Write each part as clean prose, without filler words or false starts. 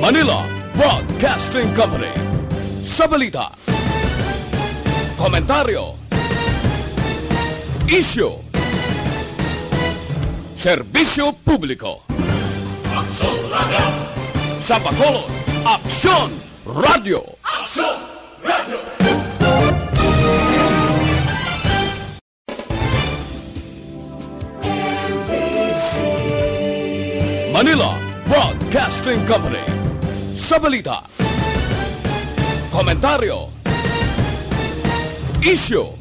Manila Broadcasting Company. Sa balita, komentaryo, issue, serbisyo publiko. Aksyon Radio! Sa Bacolod, Aksyon Radio! Aksyon Radio! Manila Broadcasting Company. Sa balita, komentaryo, issue,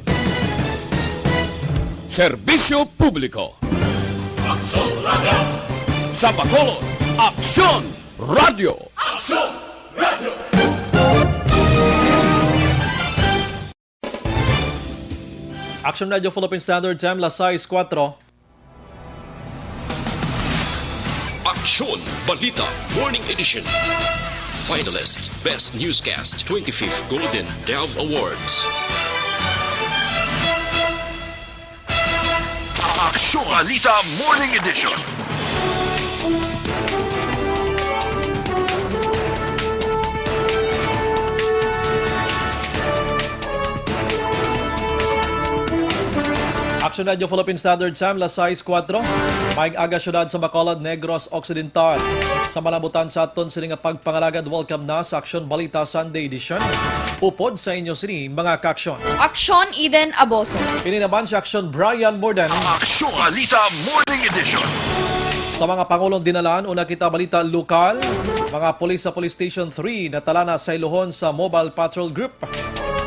serbisyo publiko. Aksyon Radio! Sa Bacolod, Aksyon Radio! Aksyon Radio! Action Radio Philippine Standard Time, las 6:04. Aksyon Balita Morning Edition. Finalist Best Newscast 25th Golden Dove Awards. Aksyon Balita Morning Edition. Action Radio Philippine Standard Time, las 6:04. Maing aga syudad sa Bacolod, Negros Occidental. Sa malabutan sa aton sining pagpangalagad, welcome na sa Aksyon Balita Sunday Edition. Upod sa inyo sini mga kaaksyon. Aksyon Eden Aboso. Ini naman si Aksyon Brian Morden. Aksyon Balita Morning Edition. Sa mga Pangulong dinalaan, una kita balita lokal. Mga pulis sa Police Station 3 natala na sa iluhon sa Mobile Patrol Group.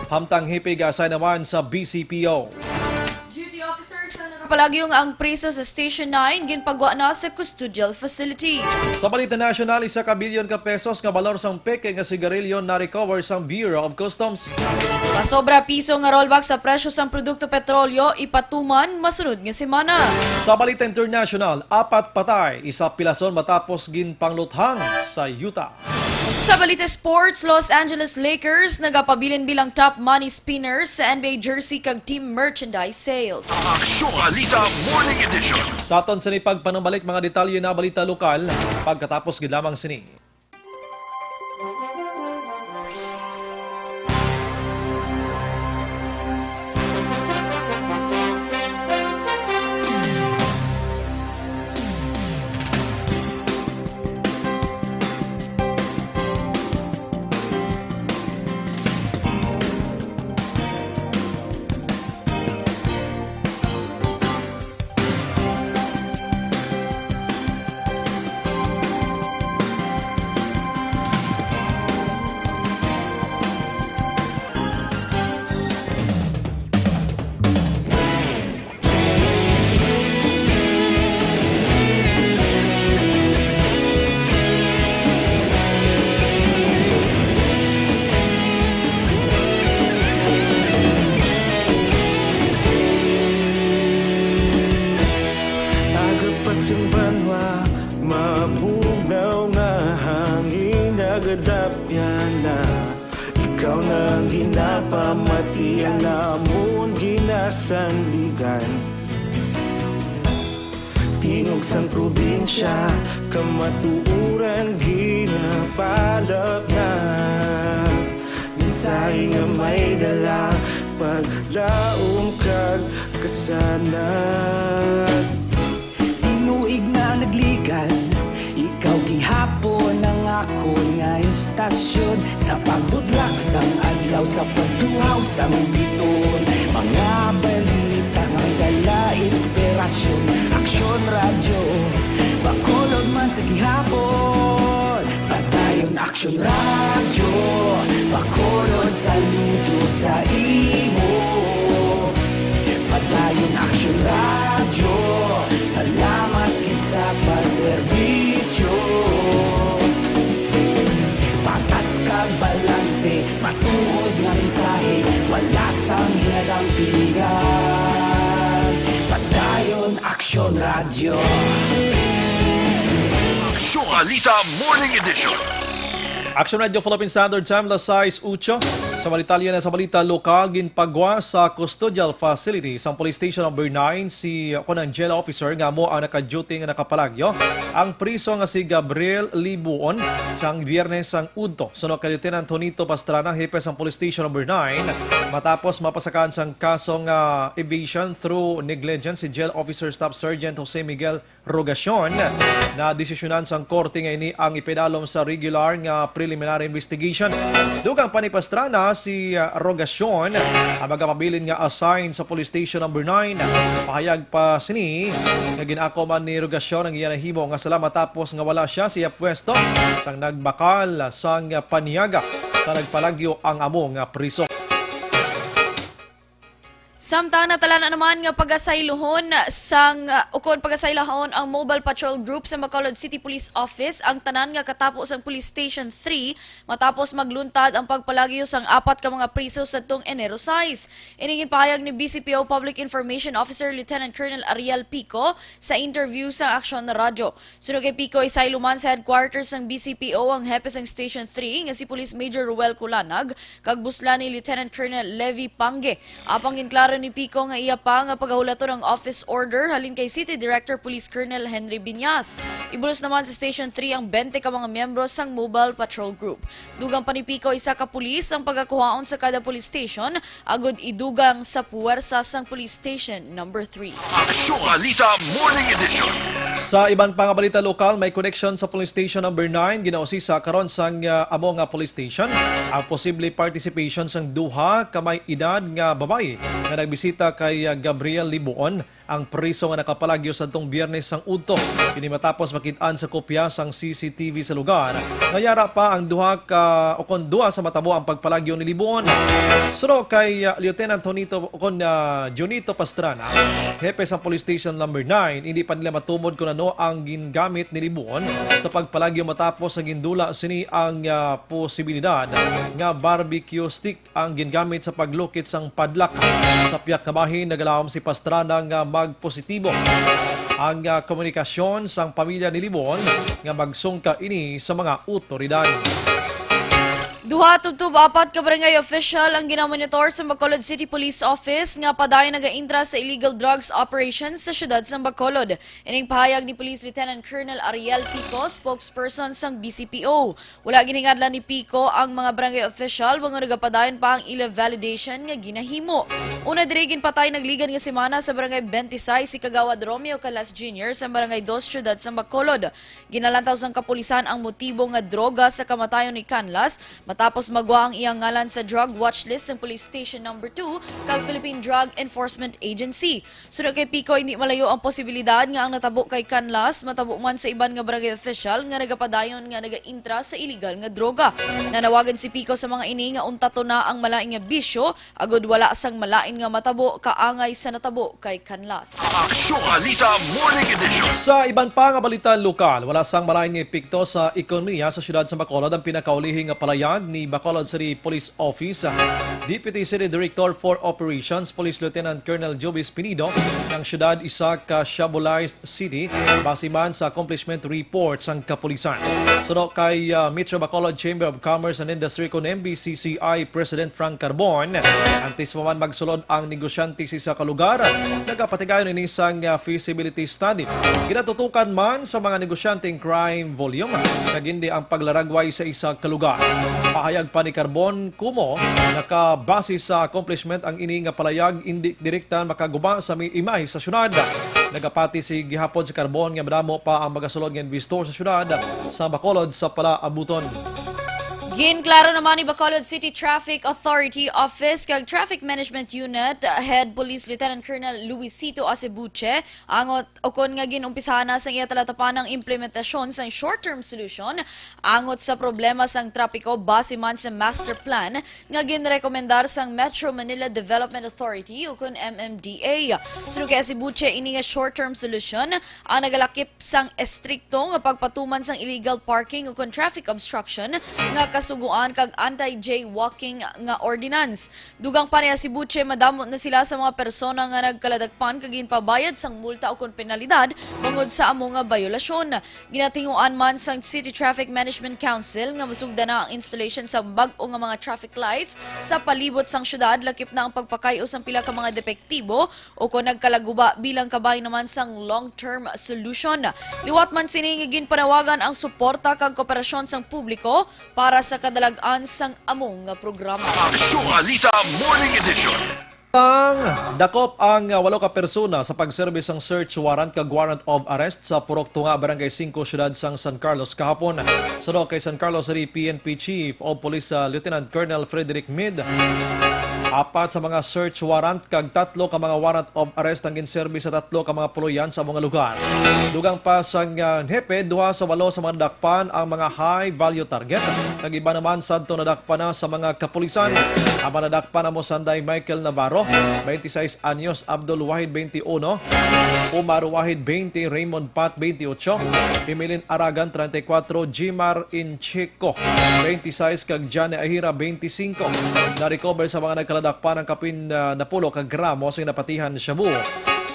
Hamtang hipig asay naman sa BCPO. Palagyong ang preso sa Station 9 ginpagwa na sa custodial facility. Sa balita nasyonal, 1 bilyon ka pesos nga balor sang peke nga sigarilyo na recover sang Bureau of Customs. Masobra piso nga rollback sa presyo sang produkto petrolyo ipatuman masunod nga semana. Sa balita international, 4 patay, 1 pilason matapos ginpangluthang sa Utah. Sa balita sports, Los Angeles Lakers nagapabilin bilang top money spinners sa NBA jersey kag team merchandise sales. Aksyon Balita Morning Edition. Sa aton sa pagpanambalik mga detalye na balita lokal, pagkatapos gid lamang sini. Ikaw nang ginapamati ang namon ginasandigan. Tingog sang probinsya, kamatuuran ginapalap na. Minsay nga may dala, paglaom kag kasanat. Tinuig na nagligan, ikaw gihapon ang ako nga istasyon. Sa pagdudlak sang adlaw, sa pagtuhaw sang biton. Mga balita ang dala inspirasyon. Aksyon Radio, Bacolod man sa gihapon. Padayon Aksyon Radio, Bacolod saludo sa imo. Padayon Aksyon Radio, salamat kisa pagserbisyo. Patas kag balanse, matuod nga mensahe, wala sang hinadang pilihan. Padayon Aksyon Radio. Aksyon Balita Morning Edition. Action Radio Philippine Standard Time, las 6:08. Sa Balitalya na sa balita lokal, ginpagwa sa custodial facility sa Police Station number 9 si Conangel Officer nga mo ang naka-duty nga nakapalagyo. Ang priso nga si Gabriel Libuon sang Biyernes sang Udto. Sunod kay Lieutenant Tonito Pastrana, hepe sa Police Station number 9 matapos mapasakaan sang kasong evasion through negligence si Jail Officer Staff Sergeant Jose Miguel Rogacion na desisyonan sang korte nga ini ang ipedalom sa regular nga preliminary investigation. Dugang panipastrana si Rogacion ang magapabilin nga assign sa Police Station number 9. Pahayag pa sini nga ginako man ni Rogacion ang iyanahimo nga sala matapos nga wala siya siya pwesto sang nagbakal sang paniyaga sa nagpalagyo ang among priso. Samtang natalan naman nga pagasaylohon sang pagasaylohon ang Mobile Patrol Group sa Bacolod City Police Office ang tanan nga katapos ang Police Station 3 matapos magluntad ang pagpalagyo sang 4 ka mga priso sa tong Enero 6. Iningin pahayag ni BCPO Public Information Officer Lieutenant Colonel Ariel Pico sa interview sa Aksyon na Radyo. Sunod kay Pico isayluman sa headquarters ng BCPO ang hepe sang Station 3 nga si Police Major Ruel Culanag kag busla ni Lieutenant Colonel Levi Pange. Apang ginklaro ni Pico nga iya pa nga paghulaton ng office order halin kay City Director Police Colonel Henry Biñas. Ibulos naman sa Station 3 ang 20 ka mga miyembro sang Mobile Patrol Group. Dugang pa ni Pico isa ka pulis ang pagakuhaon sa kada police station agud idugang sa puwersa sang Police Station number 3. Aksyon Balita Morning Edition. Sa iban pang balita lokal, may connection sa Police Station number 9 ginausisa karon sang amo nga police station ang posible participation sang duha ka may edad nga babae nga nagbisita kay Gabriel Libuon ang priso nga nakapalagyo sa tong Biyernes sang Udto. Kini matapos makit-an sa kopya sang CCTV sa lugar. Ngayara pa ang duha sa matabo ang pagpalagyo ni Libuon. Suro kay Lieutenant Junito Pastrana, hepe sa Police Station number 9, hindi pa nila matumod kung ano ang gingamit ni Libuon sa pagpalagyo matapos sa gindula sini ang posibilidad nga barbecue stick ang gingamit sa paglukit sang padlak. Sa piyak na bahin, nagalawam si Pastrana nga magpositibo ang komunikasyon sang pamilya ni Libon nga magsungka ini sa mga otoridad. Duha tubtub 4 ka barangay official ang ginamonitor sa Bacolod City Police Office nga padayon nagaintra sa illegal drugs operations sa syudad sa Bacolod. Ining pahayag ni Police Lieutenant Colonel Ariel Pico, spokesperson sang BCPO. Wala giningadlan ni Pico ang mga barangay official mga nagapadayon pa ang ila validation nga ginahimo. Una diri ginpatay nagligan nga semana sa barangay 26 si Kagawad Romeo Calas Jr. sa barangay 2 syudad sa Bacolod. Ginalantaw sang kapulisan ang motibo nga droga sa kamatayon ni Canlas matapos magwa ang iyang ngalan sa drug watch list ng Police Station number 2 kag Philippine Drug Enforcement Agency. Sunod kay Pico, hindi malayo ang posibilidad nga ang natabo kay Canlas matabo man sa iban nga barangay official nga nagapadayon nga nagaintra sa illegal nga droga. Nanawagan si Pico sa mga ini nga untato na ang malaing nga bisyo agud wala sang malain nga matabo kaangay sa natabo kay Canlas. Aksyon Balita Morning Edition. Sa iban pa nga balita lokal, wala sang malain nga epekto sa ekonomiya sa syudad sa Bacolod ang pinakaulihing nga palayag ni Bacolod City Police Office. Deputy City Director for Operations, Police Lieutenant Colonel Jobis Pinido, ng syudad isa ka shabolized city base man sa accomplishment reports ang kapulisan. Suno kay Metro Bacolod Chamber of Commerce and Industry kon MBCCI President Frank Carbon, antes mo man magsulod ang negosyante sa isa ka lugar, nagapatigayon ini sang feasibility study. Ginatutukan man sa mga negosyanteng crime volume, nagindi ang paglaragway sa isa ka lugar. Pahayag pa ni Carbon Kumo, nakabase sa accomplishment ang ini nga palayag indi direkta makaguba sa imahe sa syudad. Nagapati si gihapon si Carbon nga madamo pa ang magasulod nga investor sa syudad sa Bacolod sa palaabuton. Ginklaro naman ni Bacolod City Traffic Authority Office kag Traffic Management Unit Head Police Lieutenant Colonel Luisito Acebuche angot okon nga ginumpisahan na sang iya talatapan ang implementasyon sang short-term solution angot sa problema sang trapiko base man sa master plan nga ginrekomendar sang Metro Manila Development Authority ukon MMDA. Sunod kay Acebuche ini nga short-term solution ang nagalakip sang estrikto nga pagpatuman sang illegal parking ukon traffic obstruction nga suguan kag anti-jaywalking nga ordinance. Dugang pa niya si Buche madamot na sila sa mga persona nga nagkaladagpan kag ginpabayad sang multa o kon penalidad bangod sa amo nga bayolasyon. Ginatinguan man sang City Traffic Management Council nga masugda na ang installation sa bag-o nga mga traffic lights sa palibot sang syudad, lakip na ang pagpakayo sang pila ka mga depektibo o kung nagkalaguba bilang kabay naman sang long-term solution. Liwat man sini nga ginpanawagan ang suporta kag kooperasyon sang publiko para sa kadalag-an sang among nga programa. Aksyon Alita Morning Edition. Dakop ang 8 ka persona sa pagserbis ng search warrant kag warrant of arrest sa Purok Tunga, Barangay 5, Syudad sang San Carlos kahapon. Sado kay San Carlos City PNP Chief of Police Lieutenant Colonel Frederick Mid. 4 sa mga search warrant kag 3 ka mga warrant of arrest ang ginserbi sa 3 ka mga puluyan sa mga lugar. Dugang pa sang hepe, 2 sa 8 sa mga dakpan ang mga high value target. Kag iba naman sadto nadakpan na sa mga kapulisan. Ang nadakpan na mo Sanday Michael Navarro, 26 anyos, Abdul Wahid 21, Umar Wahid 20, Raymond Pat 28, Emilin Aragan 34, Jimar Incheco 26 kag Jane Ahira 25. Na-recover sa mga nagkaladakpan ng kapin na pulo kag gramo sa napatihan Shabu.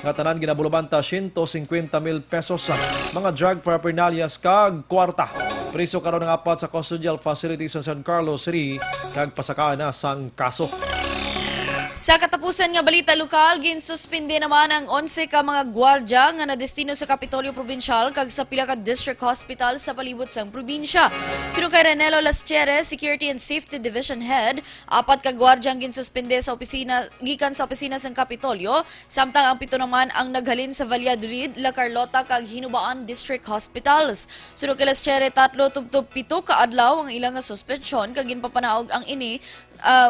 Nga tanan ginabulubanta 150,000 pesos mga drug paraphernalias kag kwarta. Priso karon ng 4 sa custodial facilities sa San Carlos City kag pasakaan na sang kaso. Sa katapusan nga balita lokal, ginsuspinde naman ang 11 ka mga gwardya nga nadestino sa Kapitolyo Provincial kag sa pila ka district hospital sa palibot sang probinsya. Sunod kay Renelo Laschere, Security and Safety Division Head, 4 ka gwardya ang ginsuspinde sa opisina gikan sa opisina sang Kapitolyo, samtang ang 7 naman ang naghalin sa Valladolid, La Carlota kag Hinubaan District Hospitals. Sunod kay Laschere, 3 tubtob 7 ka adlaw ang ilang nga suspensyon kag ginpapanaog ang ini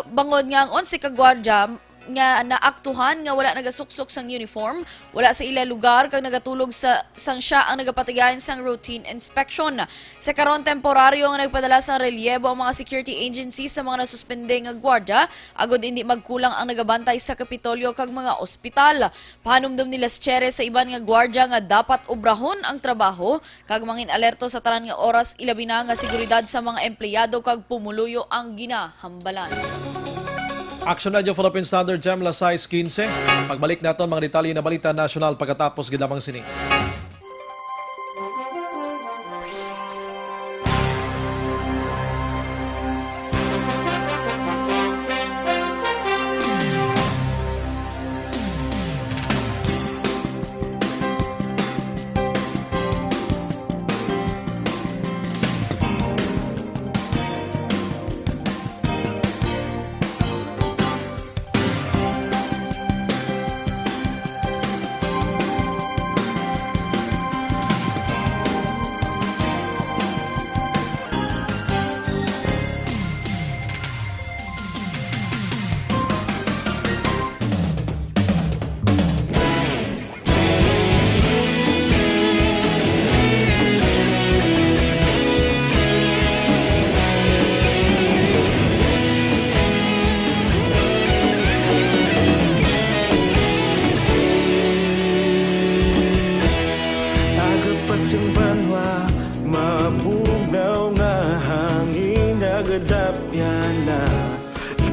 bangod nga ang 11 ka gwardya nga naaktuhan nga wala nagasuksok sang uniform, wala sa ila lugar kag nagatulog sa sang siya ang nagapatigayon sang routine inspection. Sa karon temporaryo nga nagpadala sang relyebo ang mga security agencies sa mga nasuspende nga gwardya agod hindi magkulang ang nagabantay sa Kapitolyo kag mga ospital. Pahanumdum ni Laschere sa iban nga gwardya nga dapat obrahon ang trabaho kag mangin alerto sa tanan nga oras ilabi na nga seguridad sa mga empleyado kag pumuluyo ang ginahambalan. Action Radio Philippine Standard Time, alas 6:15. Pagbalik naton mga detalye na balita nasyonal pagkatapos gidamang sini.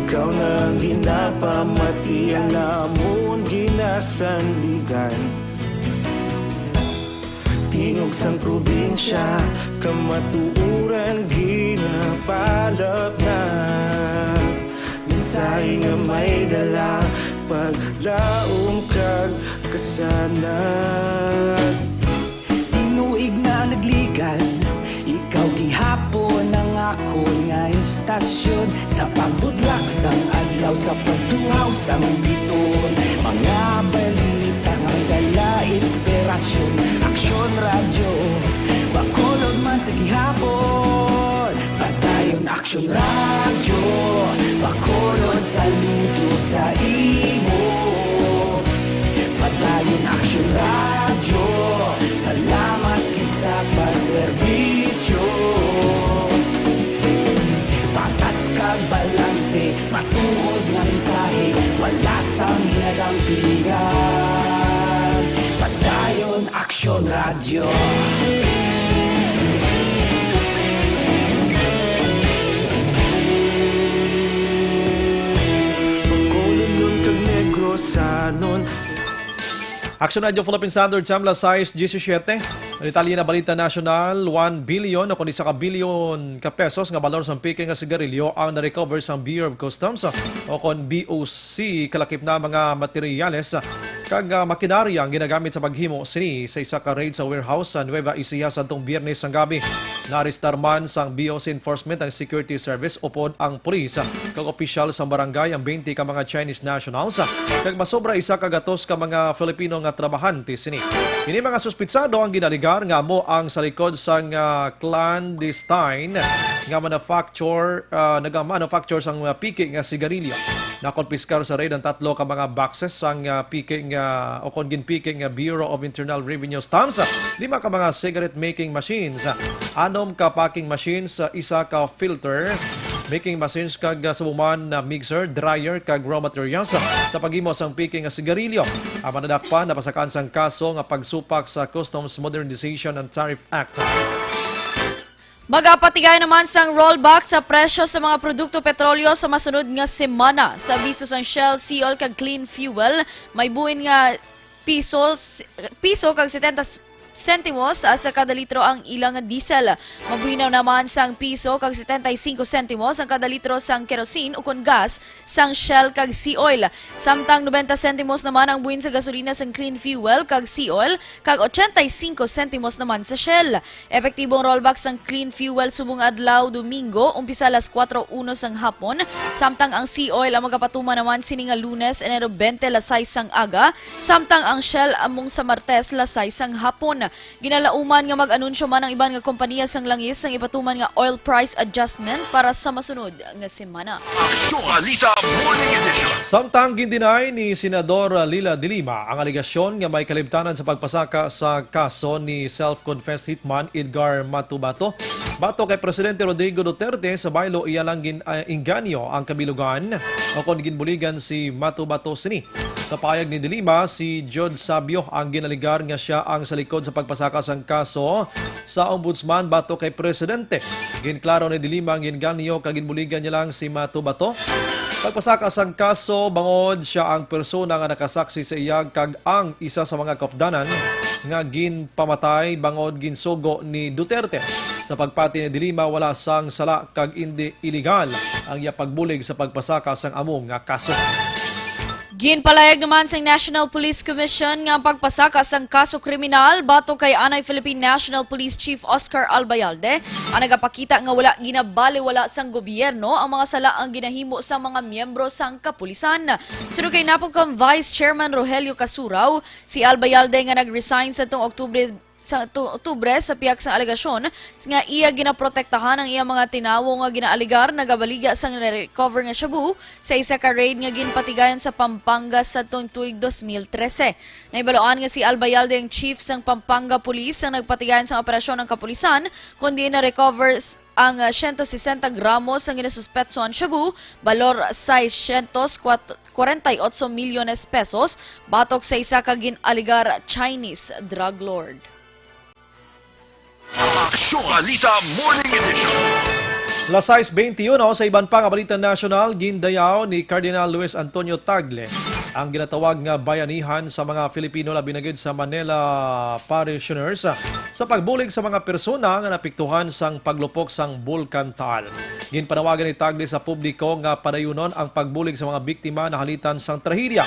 Ikaw nang ginapamati ang namon ginasandigan. Tingog sang probinsya, kamatuuran ginapalap na. Minsay nga may dala, paglaom kag kasanag. Tinuig na nagligan, ikaw gihapon ang ako nga istasyon. Sa pagbudlak sang adlaw, sa pagtuhaw sang biton, mga balita ang dala inspirasyon. Aksyon radyo, bakulod man sa gihapon. Patayon aksyon radyo, bakulod saludo sa imo. Patayon aksyon radyo, salamat kisa pagserbisyo. Patas kag balanse, matuod nga mensahe, wala sang ginadampigan. Patayon aksyon radyo. Action Radio Philippine Standard Time, size 17. Ang Detalye na balita national, 1 billion o kundi sa bilyon ka pesos nga balor sa piking nga sigarilyo ang na-recover sa Bureau of Customs o kon BOC kalakip na mga materyales kag makinarya ang ginagamit sa paghimo sini sa isa ka raid sa warehouse sa Nueva Ecija sa atong Biyernes ang gabi. Naristar man sa BOC Enforcement ang Security Service upod ang pulis kag opisyal sa barangay ang 20 ka mga Chinese nationals kag masobra isa ka gatos ka mga Filipino nga trabahante sini. Kini mga suspitsado ang ginaligar nga mo ang sa likod sa clandestine nga nag-manufacture sang piki nga sigarilyo. Nakonpiskar sa raid ang 3 ka mga boxes sang piki nga o kon ginpiki nga Bureau of Internal Revenue stamps, 5 ka mga cigarette making machines, 6 ka packing machines, 1 ka filter making machines kag subuman na mixer, dryer kag raw materials sa paghimo sang piki nga sigarilyo. Ang manadakpan napasakaan sang kaso nga pagsupak sa Customs Modernization and Tariff Act. Magapatigay naman sang rollback sa presyo sa mga produkto petrolyo sa masunod nga semana. Sa abiso sang Shell, Seol kag Clean Fuel, may buin nga piso kag 70 sentimos sa kada litro ang ilang diesel. Mabuinaw naman sang piso kag 75 sentimos ang kada litro sang kerosene o kon gas sang Shell kag Sea Oil. Samtang 90 sentimos naman ang buin sa gasolina sang Clean Fuel kag Sea Oil kag 85 sentimos naman sa Shell. Epektibong rollback sang Clean Fuel subong adlaw Domingo umpisa alas 4:01 sang hapon, samtang ang Sea Oil ang magapatuma naman sini nga Lunes, Enero 20 alas 6 sang aga, samtang ang Shell among sa Martes alas 6 sang hapon. Ginalauman nga mag-anunsyo man ang iban nga kompanya sang langis sang ipatuman nga oil price adjustment para sa masunod nga semana. Aksyon Balita Morning Edition. Samtang gindinay ni Senador Lila de Lima ang aligasyon nga may kalibtanan sa pagpasaka sa kaso ni self-confessed hitman Edgar Matubato. Bato kay Presidente Rodrigo Duterte sa baylo iya lang inganyo ang kabilugan o kon ginbuligan si Matubato sini. Sa payag ni de Lima, si Jod Sabio ang ginaligar nga siya ang sa likod sa pagpasaka sang kaso sa ombudsman bato kay Presidente. Ginklaro ni de Lima ang inganyo kag ginbuligan niya lang si Matubato. Pagpasaka sang kaso, bangod siya ang persona nga nakasaksi sa iyag kag ang isa sa mga kopdanan nga ginpamatay bangod ginsugo ni Duterte. Sa pagpati ni de Lima, wala sang sala kag hindi illegal ang iya pagbulig sa pagpasaka sang among nga kaso. Ginpalayag naman sa National Police Commission nga ang pagpasaka sang kaso kriminal bato kay Anay Philippine National Police Chief Oscar Albayalde ang nagapakita nga wala ginabaliwala sang gobyerno ang mga sala ang ginahimo sa mga miyembro sang kapulisan. Sunod kay napong Vice Chairman Rogelio Casuraw, si Albayalde nga nag-resign sa itong Oktubre sa piyak sa alegasyon nga iya ginaprotektahan ang iya mga tinawo nga ginaaligar nagabaligya sang recover nga shabu sa isa ka raid nga ginpatigayon sa Pampanga sa tuig 2013. Naibaloan nga si Albayalde ang chief sang Pampanga Police ang nagpatigayon sa operasyon ng kapulisan kundi na recover ang 160 gramos ang ginasuspetsoan shabu, balor 648 milyones pesos, batok sa isa ka ginaligar Chinese drug lord. Aksyon Balita Morning Edition. Las 6:21 sa iban pa nga balita national, gindayaw ni Cardinal Luis Antonio Tagle ang ginatawag nga bayanihan sa mga Filipino labi na gid sa Manila parishioners sa pagbulig sa mga persona nga napiktuhan sang paglupok sang Bulkan Taal. Ginpanawagan ni Tagle sa publiko nga padayunon ang pagbulig sa mga biktima na halitan sang trahedya.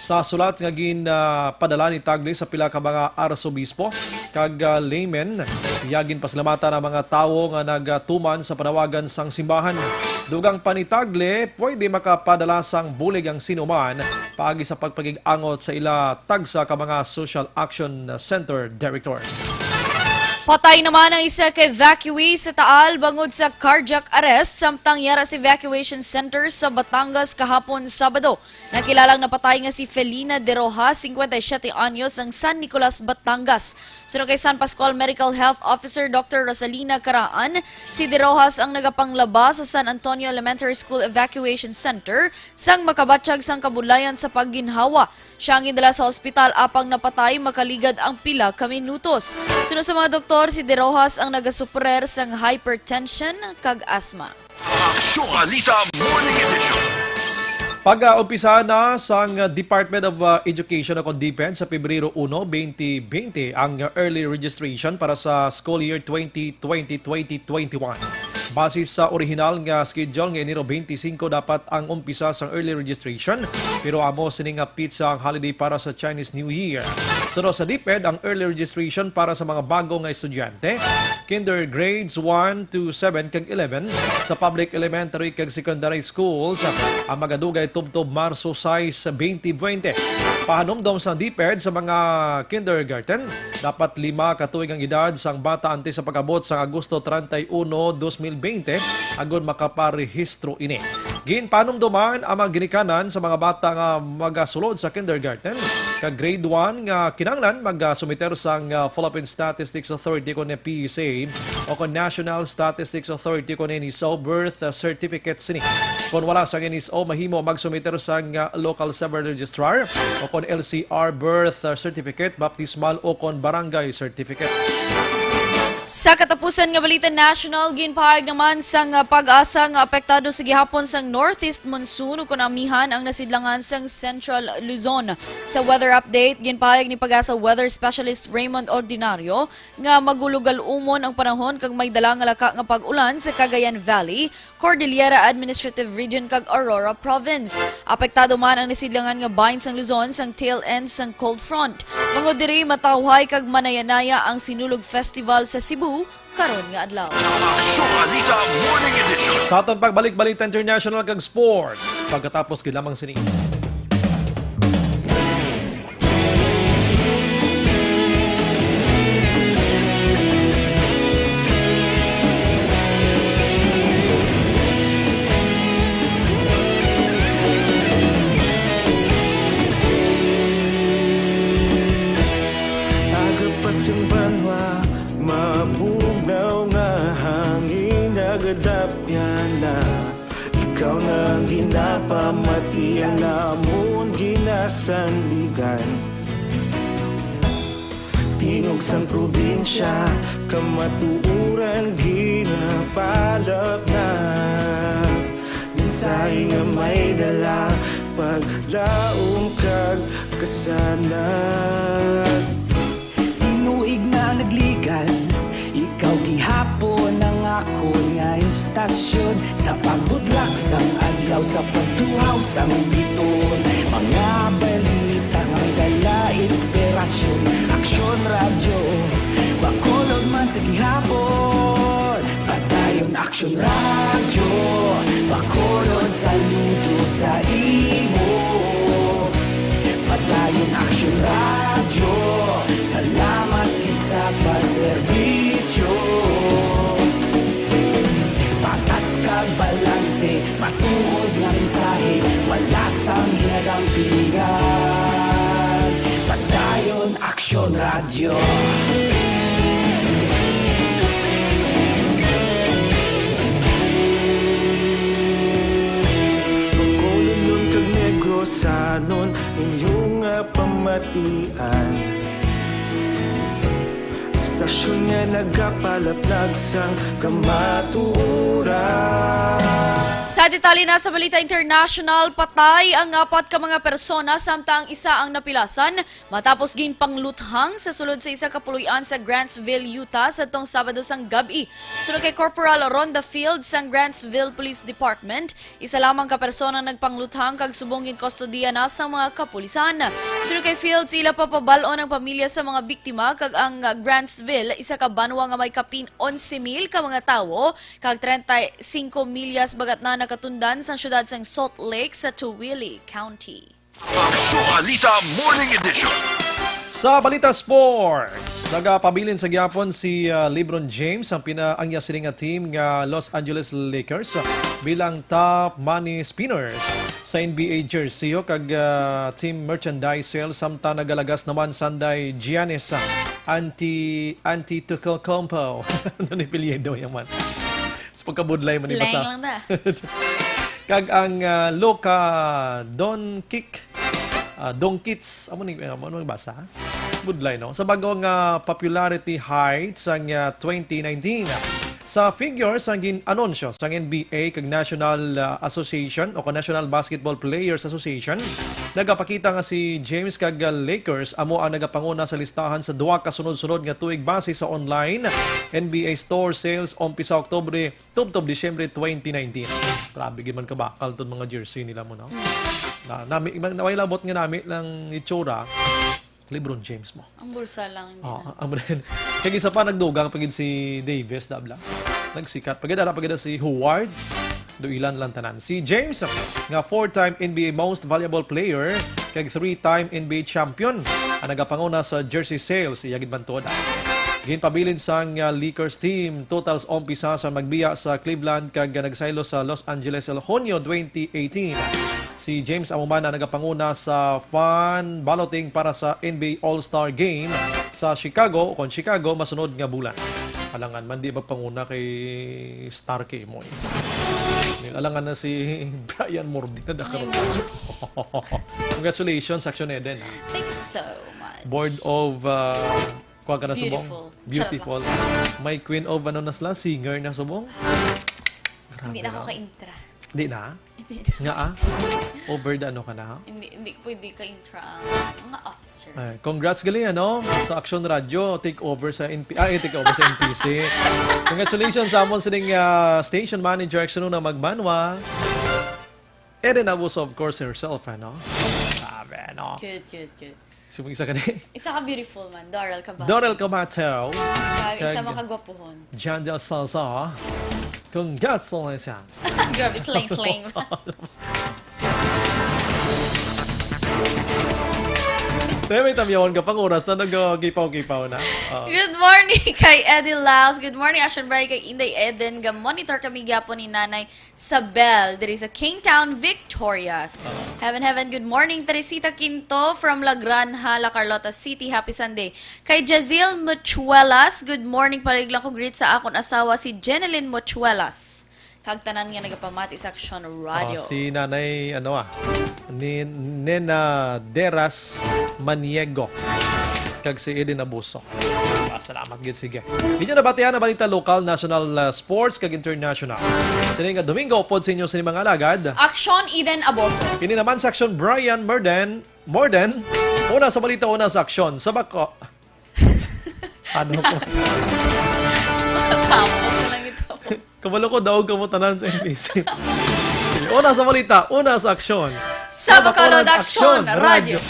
Sa sulat nga ginpadala ni Tagle sa pila ka mga arsobispo kag laymen, yagin pasalamatan ang mga tawo nga nagtuman sa panawagan sang simbahan. Dugang pa ni Tagle, pwede makapadala sang bulig ang sinuman paagi sa pagpagig-angot sa ila tagsa ka mga Social Action Center directors. Patay naman ang isa ka evacuee sa Taal bangod sa cardiac arrest samtang yara sa evacuation center sa Batangas kahapon Sabado. Nakilalang napatay nga si Felina de Rojas, 57 anyos, ang San Nicolas, Batangas. Sunod kay San Pascual Medical Health Officer Dr. Rosalina Caraan, si de Rojas ang nagapanglaba sa San Antonio Elementary School Evacuation Center sang makabatsyag sang kabulayan sa pagginhawa. Siya ang indala sa ospital apang napatay makaligad ang pila ka minutos. Sunod sa mga doktor, si de Rojas ang nagasuprer sang hypertension kag asthma. Aksyon Balita Morning Edition. Pag-umpisa na sa Department of Education o DepEd sa Pebrero 1, 2020 ang early registration para sa school year 2020-2021. Base sa original nga schedule nga Enero 25 dapat ang umpisa sa early registration pero amo sining pizza ang holiday para sa Chinese New Year. Sunod sa DepEd ang early registration para sa mga bago nga estudyante, kinder grades 1 to 7 kag 11 sa public elementary kag secondary schools ang magadugay tubtob Marso 6, 2020. Pahanumdom sa DepEd sa mga kindergarten, dapat 5 katuig ang edad sang bata antes sa pag-abot sa Agosto 31, 2020 agon makaparehistro ini. Ginpanumduman ang mga ginikanan sa mga bata nga magasulod sa kindergarten kag grade 1 nga kinahanglan magsumiter sang Philippine Statistics Authority kon PSA o kon National Statistics Authority kon NISO birth certificate sini. Kung wala sang NISO mahimo magsumiter sang local civil registrar o kon LCR birth certificate, baptismal o kon barangay certificate. Sa katapusan nga balita national, ginpahayag naman sang pag-asa nga apektado sa gihapon sang northeast monsoon ug kunamihan ang nasidlangan sang Central Luzon. Sa weather update, ginpahayag ni pag-asa weather specialist Raymond Ordinario nga magulugal-umon ang panahon kag may dala nga laka nga pag-ulan sa Cagayan Valley, Cordillera Administrative Region kag Aurora Province. Apektado man ang nasidlangan nga bahin sang Luzon sang tail end sang cold front. Mangod diri matawhay kag manayanaya ang Sinulog Festival sa Cebu karon nga adlaw. Aksyon Balita Morning Edition. Sa aton pagbalik-balita international kag sports, pagkatapos gilamang sini. Agapasang banwa, mabugaw nga hangin nagadapyan na. Ikaw na ginapamatian na amon ginasandigan. Tingog sang probinsya, kamatuuran ginapalap na. Minsay nga may dala, paglaong kag kasanat. Tinuig na nagligan, ikaw gihapon ang ako nga istasyon. Sa pagudlak sang adlaw, sa pagtuhaw sang biton. Mga balita nga dala inspirasyon. Aksyon radyo, bakolod man sa gihapon. Padayon aksyon radyo, bakolod saludo sa imo. Padayon aksyon radyo, salamat kisa pagserbisyo. Patas kag balanse, matuod nga mensahe, wala sang hinadang pilihan. Padayon aksyon radyo. Pagkolon kag Negrosanon, inyong pamatian. Stasyon nga nagapalaplag sang kamatuuran. Sa detalye na sa balita international, patay ang 4 ka mga persona samtang isa ang napilasan matapos ginpangluthang sa sulod sa isa ka puloy-an sa Grantsville, Utah sa tong Sabado sang gabi. Sunod kay Corporal Rhonda Fields sang Grantsville Police Department, isa lamang ka persona nagpangluthang kag subong ginkustodiya na sa mga kapulisan. Sunod kay Fields, ila papabal-on ang pamilya sa mga biktima kag ang Grantsville, isa ka banwa nga may kapin 11,000 ka mga tawo kag 35 milyas bagat na nakatundan sa syudad sang Salt Lake sa Tooele County. Aksyon Balita Morning Edition. Sa balita sports, nagapabilin sa gyapon si LeBron James ang pinaangya sining nga team nga Los Angeles Lakers bilang top money spinners sa NBA jersey kag team merchandise sale samtang nagalagas naman Sunday Giannis Antetokounmpo. Nanipiliyan daw yung man. Sa pagkabudlay man Slang ibasa. lang da. Kag ang Luka Doncic, amo ni basa? Budlay no. Sa bagong popularity heights ang 2019 Sa figures ang gin-anunsyo sa NBA kag National Association o National Basketball Players Association, nagapakita nga si James kag Lakers amo ang nagapanguna sa listahan sa duwa ka sunod-sunod nga tuig base sa online NBA store sales umpisa Oktubre tubtob Disyembre 2019. Grabe gyud man kabakal ton mga jersey nila mo no. Nami naway labot nga nami lang itsura LeBron James mo. Ang bulsa lang. Hindi na. Ang kaya isa pa nagdugang pagid si Davis dabla. Nagsikat pagid si Howard. Duilan lang tanan. Si James nga 4-time NBA Most Valuable Player kag 3-time NBA Champion ang nagapanguna sa jersey sales iyagid bantod. Ginpabilin sang Lakers team totals umpisa sa magbiya sa Cleveland kag nagsaylo sa Los Angeles el Hunyo 2018. Si James Amumana nagapanguna sa fan balloting para sa NBA All-Star Game sa Chicago kung Chicago masunod nga bulan. Alangan man di magpanguna kay Star K mo. Alangan na si Brian Mordi na dakaroon. Congratulations, Action Eden. Thanks so much. Board of kuha ka na subong. Beautiful. Beautiful. May Queen of ano na sila, singer na subong. Hindi na ako ka-intra. Hindi na? Hindi na. Nga over the ano ka na? Hindi pwede ka-intra ang mga officers. Ay, congrats gali ano sa Action Radio take over sa take over sa NPC. Congratulations sa amon sining station manager action na magmanwa. Eden Abus of course herself ano. Sabi ano. Good. Sumong isa ka ni. Isa ka beautiful man. Doral Cabato. Doral Cabato. Isa makagwapuhon. Jan Del Salazar. Congratulations. Grabe, slang. Tayo may tamyawan ka pang oras na nag-gipaw-gipaw na. Good morning kay Eddie Laos. Good morning, Ashen Bray, kay Inday Eden. Ga-monitor kami gapon ni Nanay Sabel. There is a Kingtown, Victorias. Heaven, good morning. Teresita Quinto from La Granja, La Carlota City. Happy Sunday. Kay Jazil Mochuelas. Good morning. Palig lang ko greet sa akong asawa, si Jeneline Mochuelas. Kagtanan nga nagapamati sa Action Radio. Si Nanay, ni Nena Deras Maniego. Kag si Eden Abuso. Salamat, good, sige. Inyo nabatihan na balita local, national sports, kag international. Sining Domingo, pod sa inyo sa mga alagad. Action Eden Aboso. Kini naman sa Action Brian Morden. Una sa balita, una sa Action. Sa bako. Ano po? Tapos na lang ito. Kabalo ko daw kamutanan sa NPC. Una sa balita, una sa Aksyon. Sa Bacolod Action Radio.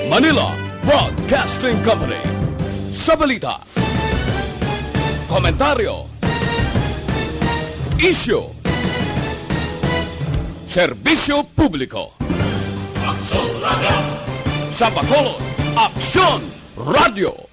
Manila Broadcasting Company. Sa balita, komentaryo, isyu, serbisyo publiko. Sa Bacolod Action Radio.